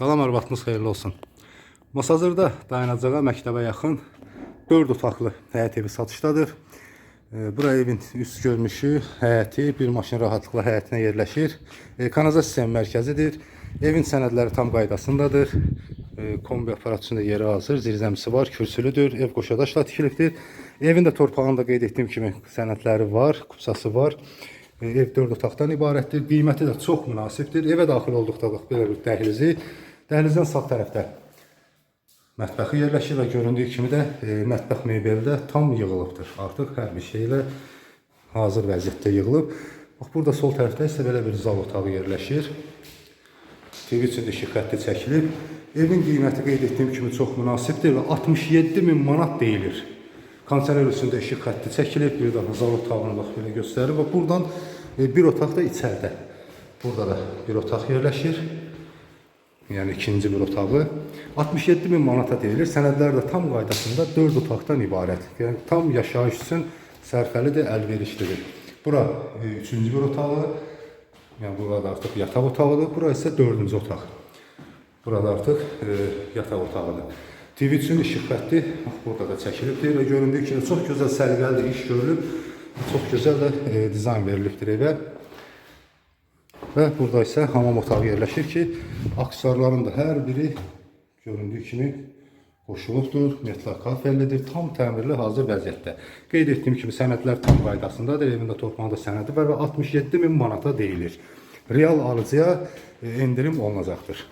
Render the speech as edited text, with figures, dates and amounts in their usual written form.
Salam, hər vaxtınız xeyirli olsun. Masazırda dayanacağa məktəbə yaxın 4 otaqlı həyət evi satışdadır. Bura evin üst görünüşü, həyəti, bir maşın rahatlıqla həyətinə yerləşir. Kanalizasiya sistemi mərkəzidir. Evin sənədləri tam qaydasındadır. Kombi aparat üçün də yeri hazır, zirzəmisi var, kürsülüdür. Ev qoşadaşla tikilibdir. Evin də torpağında qeyd etdiyim kimi sənədləri var, kupsası var. Ev 4 otaqdan ibarətdir. Qiyməti də çox münasibdir. Evə daxil olduqda bax belə bir dəhlizi. Dəhlizdən sağ tərəfdə mətbəxi yerləşir və göründüyü kimi də mətbəx mebeli də tam yığılıbdır. Artıq hər bir şeylə hazır vəziyyətdə yığılıb. Bax burada sol tərəfdə isə belə bir zal otağı yerləşir. TV üçün də işıq xətti çəkilib. Evin qiyməti qeyd etdiyim kimi çox münasibdir və 67.000 manat deyilir. Kondisioner üstündə işıq xətti çəkilib, bir daha zal otağını bax belə göstərir və buradan bir otaq da içəridə. Burada da bir otaq yerləşir. Yəni ikinci bir otağı. 67.000 manata deyilir. Sənədlər də tam qaydasında 4 otaqdan ibarət. Yəni tam yaşayış üçün sərfəlidir, əlverişlidir. Bura üçüncü bir otağı. Yəni burada artıq yataq otağıdır. Bura isə dördüncü otaq. Burada artıq yataq otağıdır. TV üçün işıq xətti burada da çəkilibdir və göründüyü kimi çox gözəl səliqəli iş görülüb. Çox gözəl də dizayn verilibdir evə. Və burada isə hamam otağı yerləşir ki, aksessuarların da hər biri göründüyü kimi qoşulubdur, metal kafellidir, tam təmirli hazır vəziyyətdə. Qeyd etdiyim kimi sənədlər tam qaydasındadır, evində torpağında sənədi var və 67.000 manata deyilir. Real alıcıya endirim olunacaqdır.